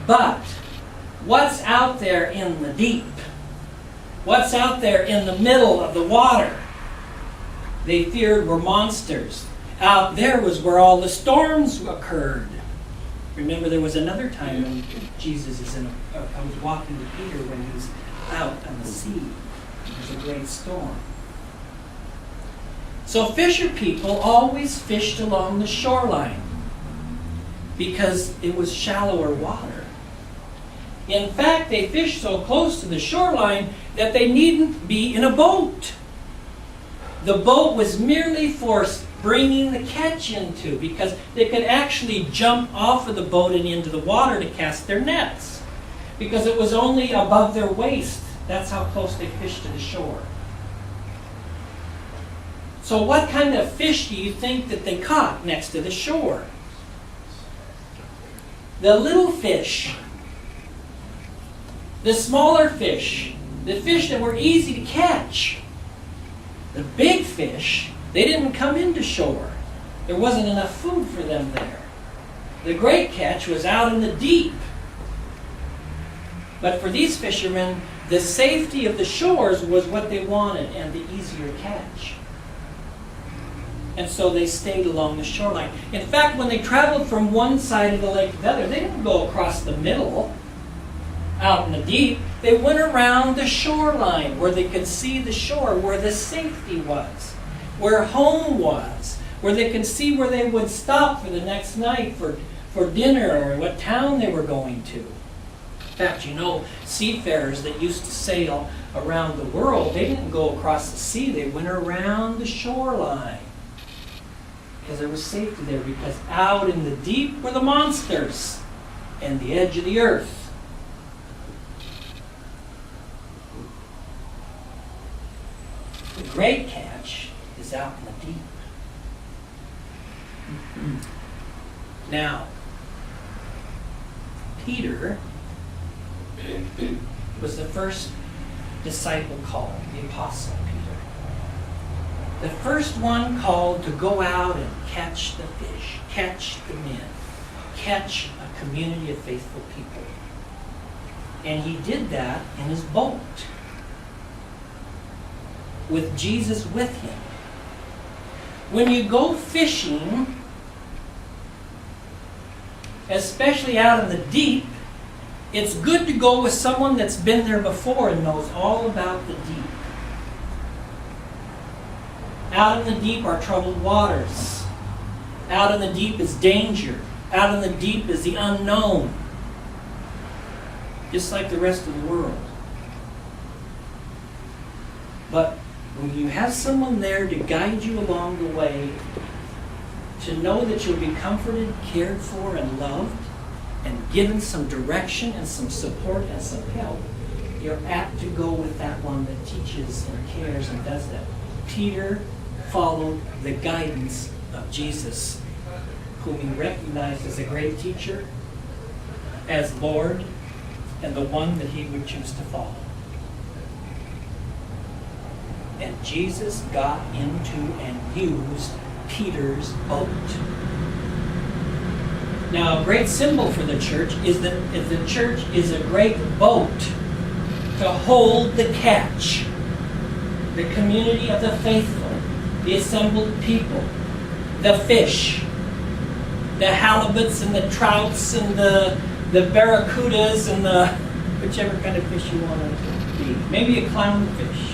But what's out there in the deep? What's out there in the middle of the water? They feared were monsters. Out there was where all the storms occurred. Remember, there was another time when Jesus was walking with Peter when he was out on the sea. There was a great storm. So fisher people always fished along the shoreline because it was shallower water. In fact, they fished so close to the shoreline that they needn't be in a boat. The boat was merely for bringing the catch into, because they could actually jump off of the boat and into the water to cast their nets, because it was only above their waist. That's how close they fished to the shore. So what kind of fish do you think that they caught next to the shore? The little fish, the smaller fish, the fish that were easy to catch. The big fish, they didn't come into shore. There wasn't enough food for them there. The great catch was out in the deep. But for these fishermen, the safety of the shores was what they wanted and the easier catch. And so they stayed along the shoreline. In fact, when they traveled from one side of the lake to the other, they didn't go across the middle, out in the deep. They went around the shoreline where they could see the shore, where the safety was, where home was, where they could see where they would stop for the next night for dinner or what town they were going to. In fact, you know, seafarers that used to sail around the world, they didn't go across the sea. They went around the shoreline because there was safety there, because out in the deep were the monsters and the edge of the earth. The great catch is out in the deep. Now, Peter was the first disciple called, the apostle Peter. The first one called to go out and catch the fish, catch the men, catch a community of faithful people. And he did that in his boat, with Jesus with him. When you go fishing, especially out in the deep, it's good to go with someone that's been there before and knows all about the deep. Out in the deep are troubled waters. Out in the deep is danger. Out in the deep is the unknown. Just like the rest of the world. But when you have someone there to guide you along the way, to know that you'll be comforted, cared for, and loved, and given some direction and some support and some help, you're apt to go with that one that teaches and cares and does that. Peter followed the guidance of Jesus, whom he recognized as a great teacher, as Lord, and the one that he would choose to follow. And Jesus got into and used Peter's boat. Now, a great symbol for the church is that the church is a great boat to hold the catch, the community of the faithful, the assembled people, the fish, the halibuts and the trouts and the barracudas and the whichever kind of fish you want to be. Maybe a clownfish.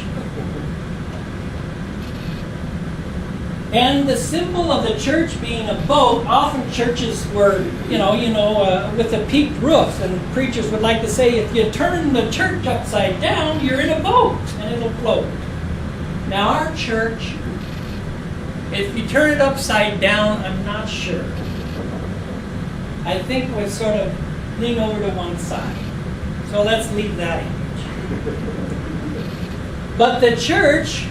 And the symbol of the church being a boat, often churches were, with a peaked roof, and preachers would like to say, if you turn the church upside down, you're in a boat, and it'll float. Now our church, if you turn it upside down, I'm not sure. I think we'd sort of lean over to one side. So let's leave that image. But the church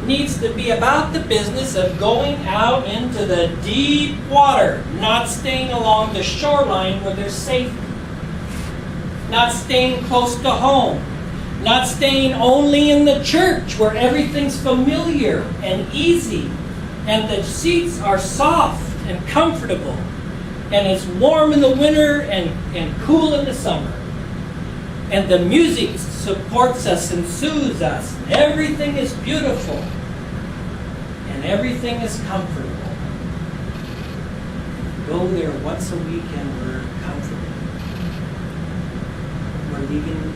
needs to be about the business of going out into the deep water, not staying along the shoreline where there's safety, not staying close to home, not staying only in the church where everything's familiar and easy and the seats are soft and comfortable, And it's warm in the winter and cool in the summer. And the music supports us and soothes us. Everything is beautiful. And everything is comfortable. Go there once a week and we're comfortable. We're leaving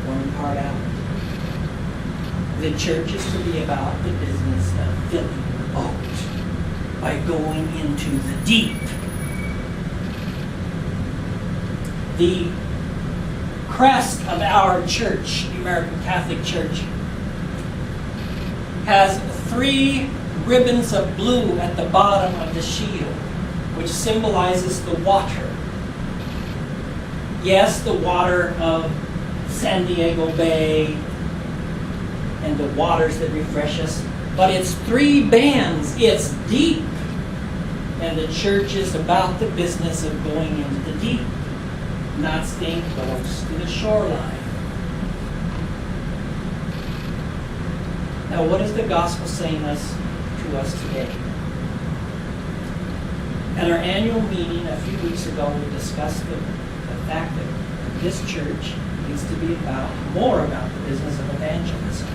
one part out. The church is to be about the business of filling the boat by going into the deep. The crest of our church, the American Catholic Church, has 3 ribbons of blue at the bottom of the shield, which symbolizes the water. Yes, the water of San Diego Bay and the waters that refresh us, but it's 3 bands. It's deep. And the church is about the business of going into the deep, not staying close to the shoreline. Now, what is the gospel saying to us today? At our annual meeting a few weeks ago, we discussed the fact that this church needs to be more about the business of evangelism,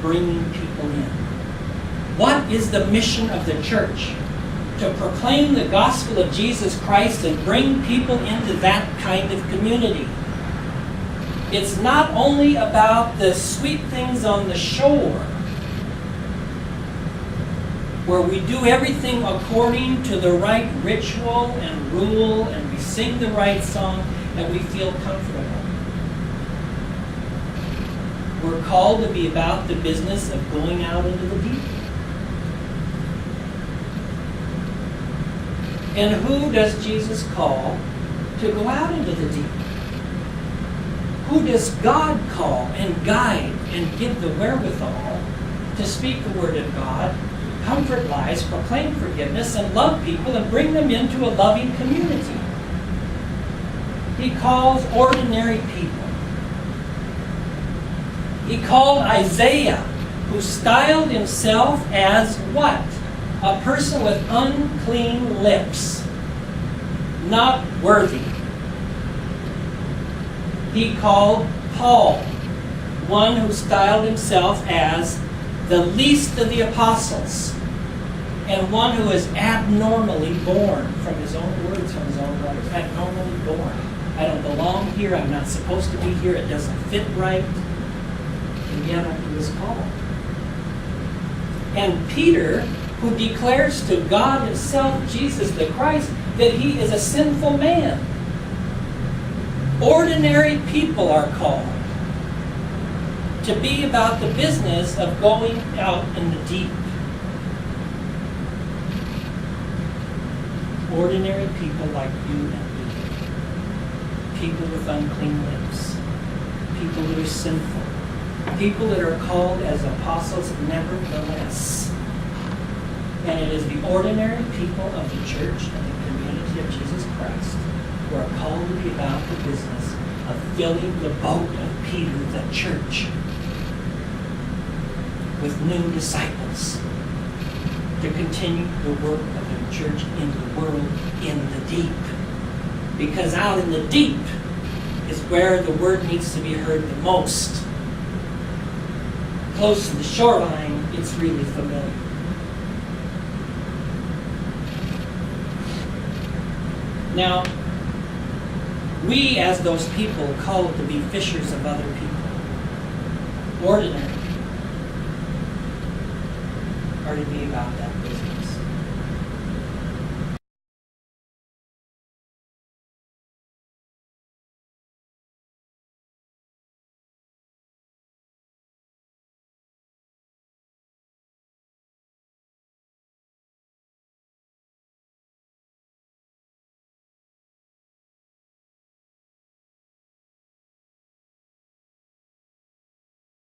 bringing people in. What is the mission of the church? To proclaim the gospel of Jesus Christ and bring people into that kind of community. It's not only about the sweet things on the shore, where we do everything according to the right ritual and rule, and we sing the right song, and we feel comfortable. We're called to be about the business of going out into the deep. And who does Jesus call to go out into the deep? Who does God call and guide and give the wherewithal to speak the word of God, comfort lives, proclaim forgiveness, and love people and bring them into a loving community? He calls ordinary people. He called Isaiah, who styled himself as what? A person with unclean lips, not worthy. He called Paul, one who styled himself as the least of the apostles, and one who is abnormally born, from his own words, from his own letters. Abnormally born. I don't belong here. I'm not supposed to be here. It doesn't fit right. And yet he was called. And Peter, who declares to God himself, Jesus the Christ, that he is a sinful man. Ordinary people are called to be about the business of going out in the deep. Ordinary people like you and me. People with unclean lips. People who are sinful. People that are called as apostles nevertheless. And it is the ordinary people of the church and the community of Jesus Christ who are called to be about the business of filling the boat of Peter, the church, with new disciples to continue the work of the church in the world in the deep. Because out in the deep is where the word needs to be heard the most. Close to the shoreline, it's really familiar. Now, we as those people called to be fishers of other people, ordinary, are to be about that business.